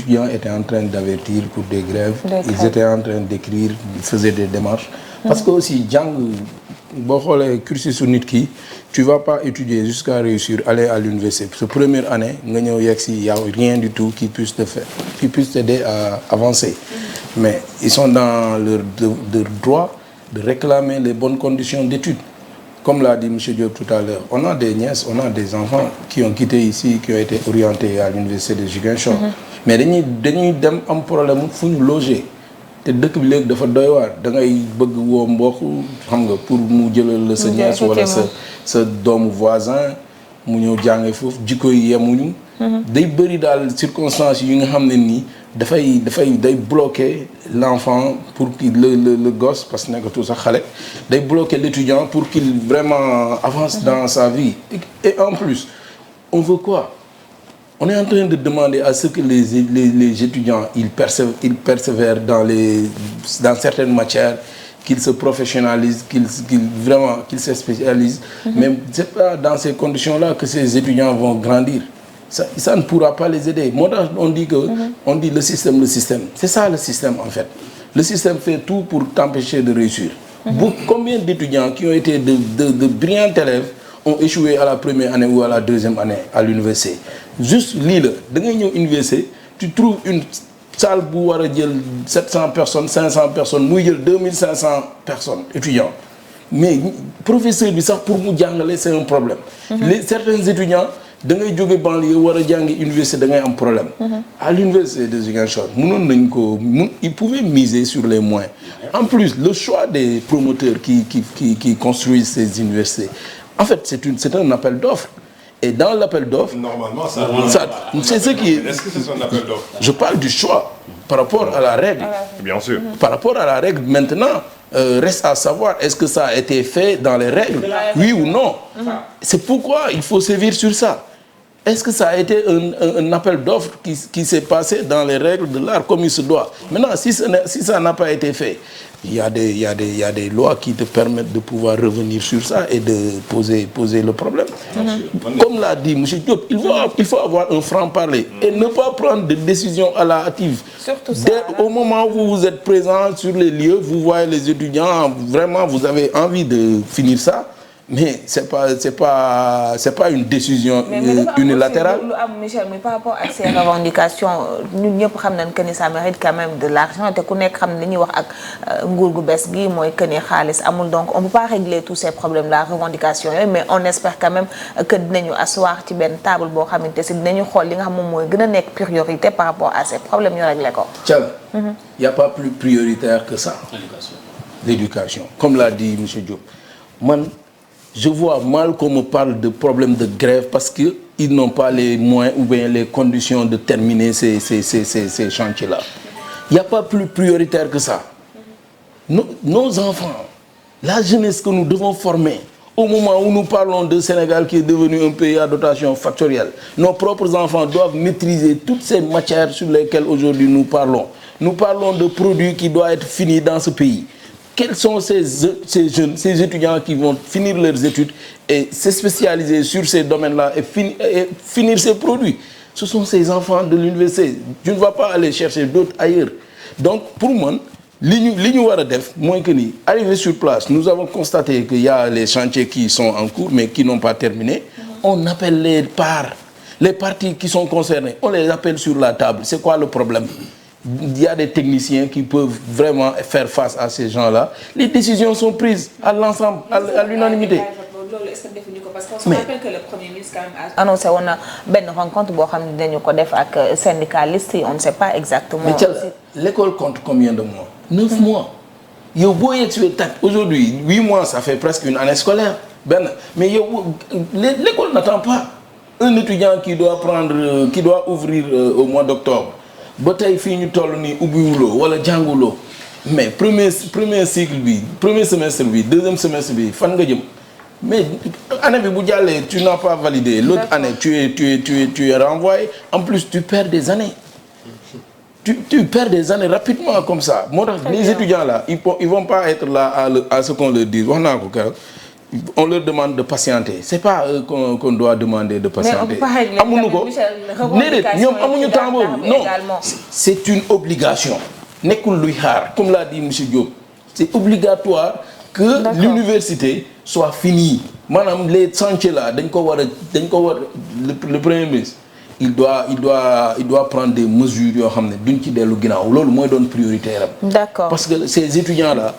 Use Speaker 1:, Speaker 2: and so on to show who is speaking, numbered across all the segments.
Speaker 1: étudiants étaient en train d'avertir pour des grèves. Ils étaient en train d'écrire, ils faisaient des démarches. Parce que aussi jàng boo xoolee cursus su nit ki tu vas pas étudier jusqu'à réussir aller à l'université sa première année nga ñëw yegg si y a rien du tout qui puisse te faire qui puisse t'aider à avancer. Mais ils sont dans leur droit de réclamer les bonnes conditions d'études. Comme l'a dit monsieur Diop tout à l'heure, on a des nièces, on a des enfants qui ont quitté ici, qui ont été orientés à l'université de Ziguinchor. Mais dañuy dem am problème fu ñu loger. te dëkk bi léegi dafa doy waar da ngay bëgg woo mbokk xam nga pour mu jëlal la sa nièce wala sa doomu voisin mu ñëw jànge foofu jikko yi yemuñu. day bëri daal circonstances yi nga xam ne nii day bloquer l'enfant pour qu'il le gosse parce que nekkatul sax xale day bloquer l'étudiant pour qu'il vraiment avance dans sa vie et en plus on veut quoi? On est en train de demander à ce que les étudiants ils persévèrent dans certaines matières, qu'ils se professionnalisent, qu'ils se spécialisent. Mais c'est pas dans ces conditions-là que ces étudiants vont grandir. Ça ne pourra pas les aider. Moi, on dit le système. C'est ça le système en fait. Le système fait tout pour t'empêcher de réussir. Combien d'étudiants qui ont été de brillants élèves ont échoué à la première année ou à la deuxième année à l'université. Juste lii la da ngay ñëw université tu trouves une salle bu war a jël 700 personnes 500 personnes muy jël 2500 personnes étudiants mais professeur bi sax pour mu jàngale c'est un problème. Certains étudiants da ngay jóge banlieue war a jàngi université da ngay am problème. À l'université de Ziguinchor ils pouvaient miser sur les moyens. En plus le choix des promoteurs qui construisent ces universités en fait c'est un appel d'offres. Et dans l'appel d'offres,
Speaker 2: normalement,
Speaker 1: c'est ce qui est.
Speaker 2: Est-ce que c'est un appel d'offres?
Speaker 1: Je parle du choix par rapport à la règle.
Speaker 2: Bien sûr.
Speaker 1: Par rapport à la règle, maintenant, reste à savoir est-ce que ça a été fait dans les règles, oui ou non. C'est pourquoi il faut sévir sur ça. Est-ce que ça a été un appel d'offres qui s'est passé dans les règles de l'art comme il se doit? Maintenant, si ça n'a pas été fait, il y a des lois qui te permettent de pouvoir revenir sur ça et de poser le problème. Comme l'a dit M. Diop, il faut avoir un franc-parler et ne pas prendre de décisions à la hâtive.
Speaker 3: Surtout ça.
Speaker 1: Au moment où vous êtes présent sur les lieux, vous voyez les étudiants, vraiment vous avez envie de finir ça. Mais c'est pas une décision unilatérale.
Speaker 3: lu am Michel mais par rapport à ces revendications ñun ñëpp xam nañ que ni ça mérite quand même de l'argent te ku nekk xam ne li ñuy wax ak nguur gu bees gi mooy que ni xaalis amul donc on peut pas régler tous ces problèmes là revendications yooyu mais on espère quand même que dinañu asseoir ci benn table boo xamante si dinañu xool li nga xam moom mooy gën a nekk priorité par rapport à ces problèmes ñu régler ko.
Speaker 1: Thiel, il y a pas plus prioritaire que ça. L'éducation. Comme l'a dit M. Diop. Je vois mal qu'on me parle de problèmes de grève parce qu'ils n'ont pas les moyens ou bien les conditions de terminer ces chantiers-là. Il n'y a pas plus prioritaire que ça. Nos enfants, la jeunesse que nous devons former, au moment où nous parlons de Sénégal qui est devenu un pays à dotation factorielle, nos propres enfants doivent maîtriser toutes ces matières sur lesquelles aujourd'hui nous parlons. Nous parlons de produits qui doivent être finis dans ce pays. Quels sont ces jeunes, ces étudiants qui vont finir leurs études et se spécialiser sur ces domaines-là et finir ces produits? Ce sont ces enfants de l'université. Je ne vais pas aller chercher d'autres ailleurs. Donc, pour moi, li ñu war a def mooy que ni arrivé sur place, nous avons constaté qu'il y a les chantiers qui sont en cours mais qui n'ont pas terminé. On appelle les parties qui sont concernées, on les appelle sur la table. C'est quoi le problème? Il y a des techniciens qui peuvent vraiment faire face à ces gens-là. Les décisions sont prises à l'ensemble, à l'unanimité.
Speaker 3: Parce qu'on se rappelle que le Premier ministre quand même a annoncé woon na benn rencontre boo xam ne dañu ko def ak syndicalistes yi on ne sait pas exactement.
Speaker 1: Mais l'école compte combien de mois? 9 mois. yow boo yegsee aujourd'hui 8 mois ça fait presque une année scolaire mais yow l'école n'attend pas un étudiant qui doit ouvrir au mois d'octobre. ba tey fii ñu toll nii ubbiwuloo wala jànguloo mais premier cycle bi premier semestre bi deuxième semestre bi fan nga jëm mais année bi bu jàllee tu n'as pas validé l'autre année tu es renvoyé en plus tu perds des années tu perds des années rapidement comme ça moo tax les étudiants là ils vont pas être là à ce qu'on leur dise wax naa ko keroog on leur demande de patienter c'est pas qu'on doit demander de patienter. amuñu ko déedéet ñoom amuñu temps boobu non c'est une obligation nekkul luy xaar comme l'a dit monsieur Diop c'est obligatoire que l'université soit finie maanaam les chantiers là dañ ko war le premier ministre il doit prendre des mesures yoo xam ne duñ ci dellu ginnaaw loolu mooy doon prioritaire am. D'accord. Parce que ces étudiants là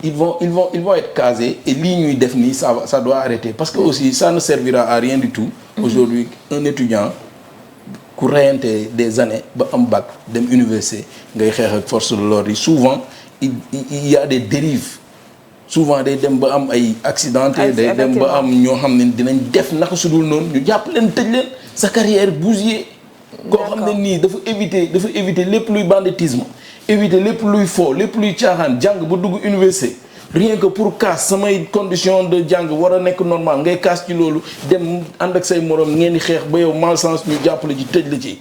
Speaker 1: ils vont être casés et lii ñuy def nii ça doit arrêter parce que aussi ça ne servira à rien du tout. Aujourd'hui un étudiant ku reyante des années ba am bac dem université ngay xeex ak force de l'ordre yi souvent il y a des dérives souvent day dem ba am ay accidenté day dem ba am ñoo xam ne dinañ def naka su dul noonu ñu jàpp leen tëj leen sa carrière bousillée. koo xam ne nii dafa éviter lépp luy banditisme éviter lépp luy fo lépp luy caaxaan jàng ba dugg université rien que pour casse samay condition de jàng war a nekk normal ngay casse ci loolu dem ànd ak say morom ngeen di xeex ba yow malchance ñu jàppale ci tëj la ci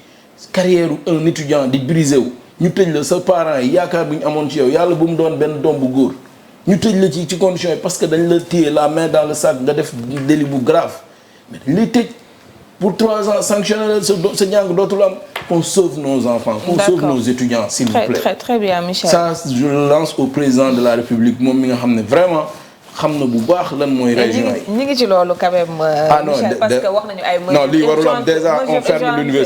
Speaker 1: carrière un étudiant di brisé wu ñu tëj la sa parents yi yaakaar bi ñu amoon ci yow yàlla bu mu doon benn doom bu góor ñu tëj la ci condition yi parce que dañ la téye la main dans le sac nga def délit bu grave mais dañ lay tëj pour 3 ans sanctionner sa njàng dootul am qu'on sauve nos enfants qu'on sauve nos étudiants s'il vous plaît
Speaker 3: très bien Michel
Speaker 1: ça je le lance au président de la République moom mi nga xam ne vraiment xam na bu baax lan mooy région yi
Speaker 3: ñi ngi ci loolu quand même Michel parce que wax nañu ay
Speaker 1: non lii warul am déjà on ferme l'université